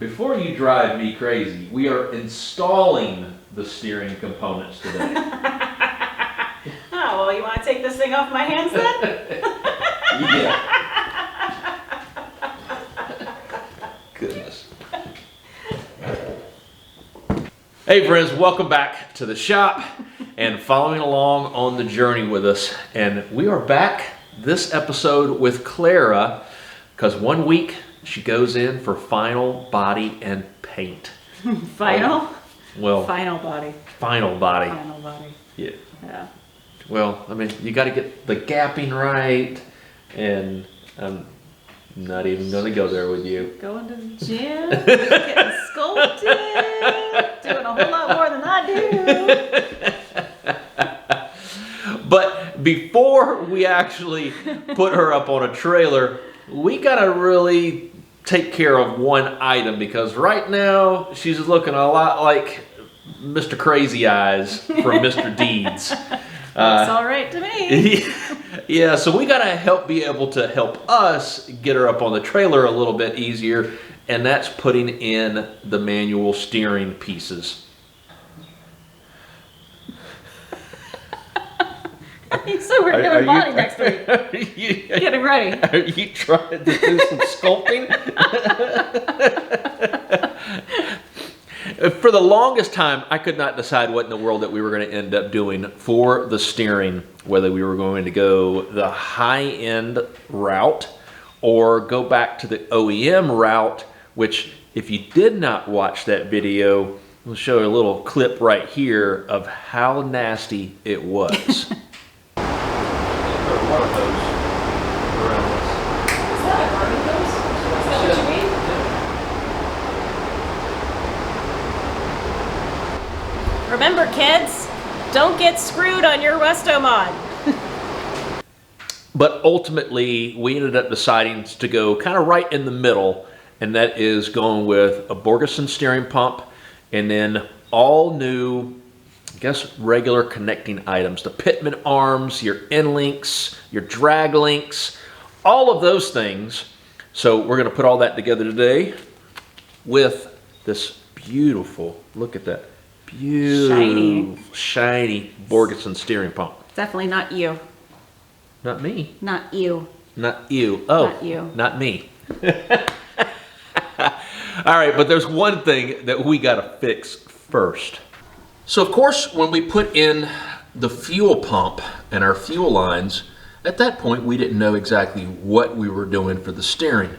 Before you drive me crazy, we are installing the steering components today. Oh, well, you want to take this thing off my hands then? Yeah. Goodness. Hey friends, welcome back to the shop and following along on the journey with us. And we are back this episode with Clara because 1 week she goes in for final body and paint. Final? Well, Final body. final body. Final body. Yeah. Yeah. Well, I mean, you got to get the gapping right, and I'm not even going to go there with you. Going to the gym, getting sculpted, doing a whole lot more than I do. But before we actually put her up on a trailer, we got to really take care of one item because right now she's looking a lot like Mr. Crazy Eyes from Mr. Deeds. That's all right to me. Yeah, so we got to be able to help us get her up on the trailer a little bit easier, and that's putting in the manual steering pieces. So we're doing body next week. Getting ready. Are you trying to do some sculpting? For the longest time, I could not decide what in the world that we were going to end up doing for the steering, whether we were going to go the high-end route or go back to the OEM route, which if you did not watch that video, we'll show you a little clip right here of how nasty it was. Remember, kids, don't get screwed on your Restomod. But ultimately, we ended up deciding to go kind of right in the middle, and that is going with a Borgeson steering pump and then all new, I guess, regular connecting items. The pitman arms, your end links, your drag links, all of those things. So we're going to put all that together today with this beautiful, look at that, beautiful, shiny Borgeson steering pump. Definitely not you. Not me. Not you. Not you. Oh, not you. Not me. All right, but there's one thing that we got to fix first. So, of course, when we put in the fuel pump and our fuel lines, at that point, we didn't know exactly what we were doing for the steering.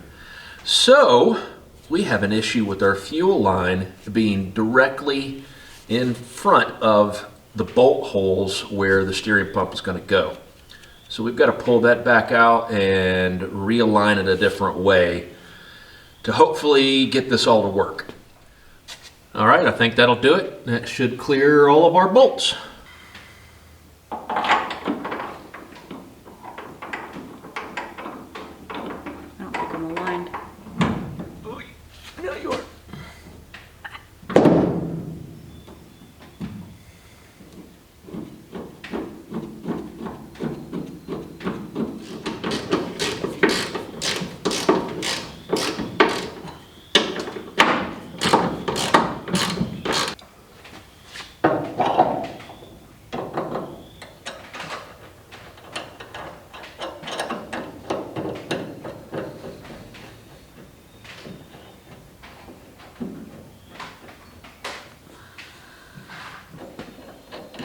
So, we have an issue with our fuel line being directly in front of the bolt holes where the steering pump is going to go. So we've got to pull that back out and realign it a different way to hopefully get this all to work. All right, I think that'll do it. That should clear all of our bolts. I don't think I'm aligned. Oh, no, you are.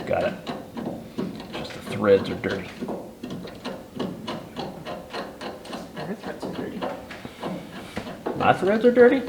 Got it. Just the threads are dirty. Her threads are dirty. My threads are dirty?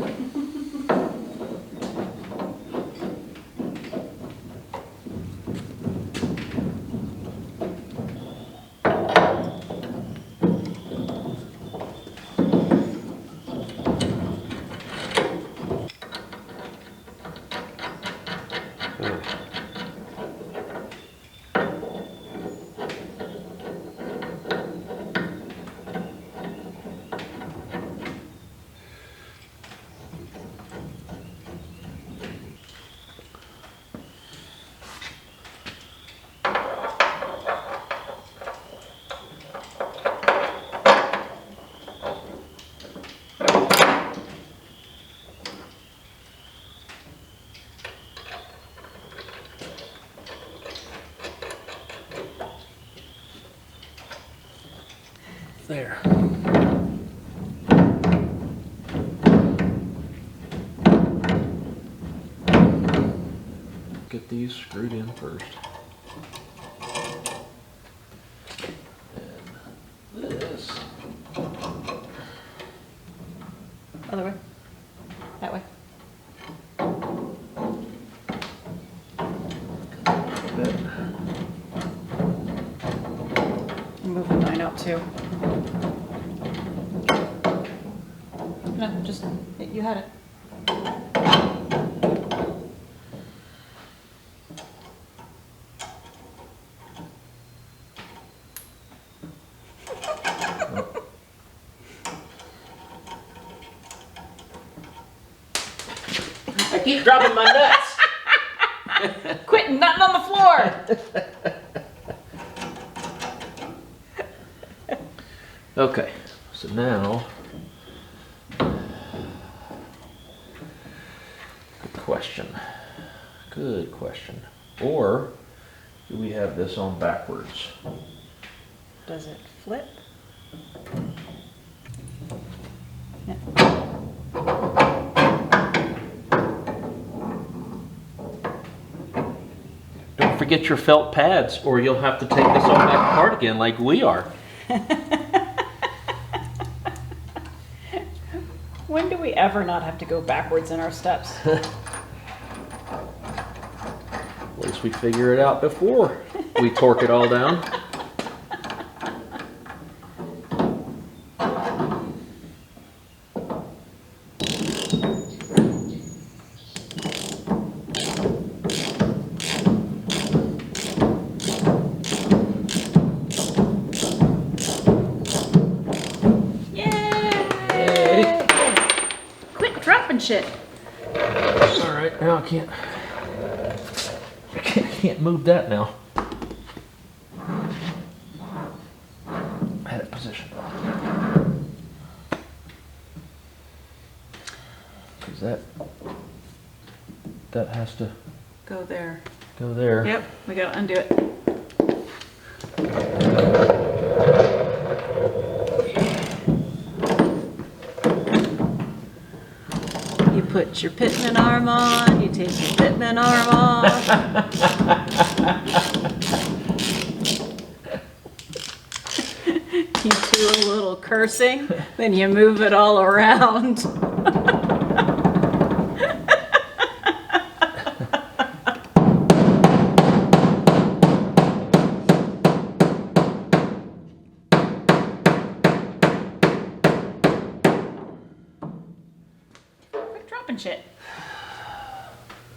there. Get these screwed in first. And this. Other way. That way. I'm moving mine out too. No, just, you had it. I keep dropping my nuts. Quit nutting on the floor! Okay, so now, good question. Or do we have this on backwards? Does it flip? Yeah. Don't forget your felt pads or you'll have to take this all back apart again like we are. When do we ever not have to go backwards in our steps? At least we figure it out before we torque it all down. Yay! Quit dropping shit. All right, now I can't move that now. I had it positioned. Because that has to Go there. go there. Yep, we gotta undo it. You put your pitman arm on, you take your pitman arm off. You do a little cursing, then you move it all around. Quit dropping shit.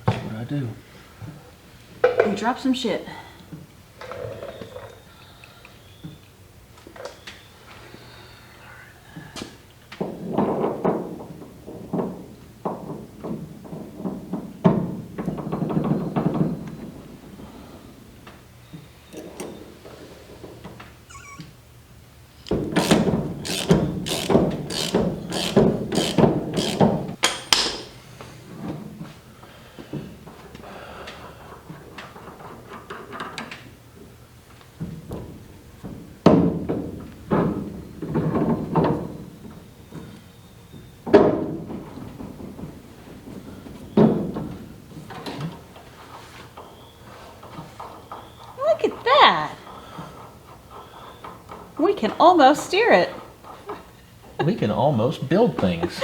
That's what I do. You drop some shit. Look at that. We can almost steer it. We can almost build things.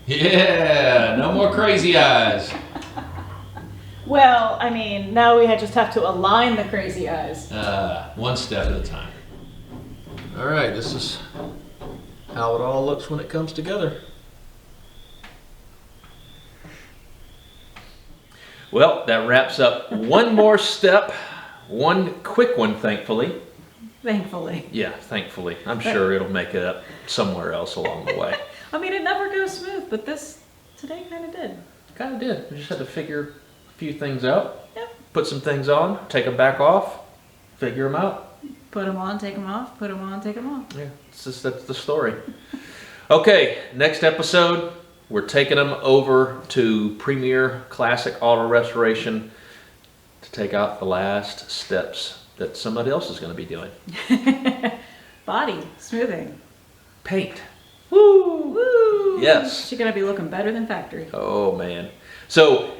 Yeah, no more crazy eyes. Well, I mean, now we just have to align the crazy eyes. One step at a time. All right, this is how it all looks when it comes together. Well, that wraps up one more step, one quick one, thankfully. Thankfully. Yeah, thankfully. I'm sure it'll make it up somewhere else along the way. I mean, it never goes smooth, but this today kind of did. Kind of did. We just had to figure a few things out, Yep. put some things on, take them back off, figure them out. Put them on, take them off, put them on, take them off. Yeah, that's the story. Okay, next episode, we're taking them over to Premier Classic Auto Restoration to to take out the last steps that somebody else is going to be doing. Body smoothing. Paint. Woo! Woo! Yes. She's gonna be looking better than factory. Oh man. So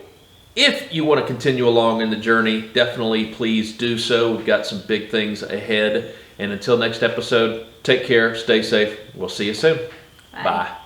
if you want to continue along in the journey, definitely please do so. We've got some big things ahead. And until next episode, take care, stay safe. We'll see you soon. Bye. Bye.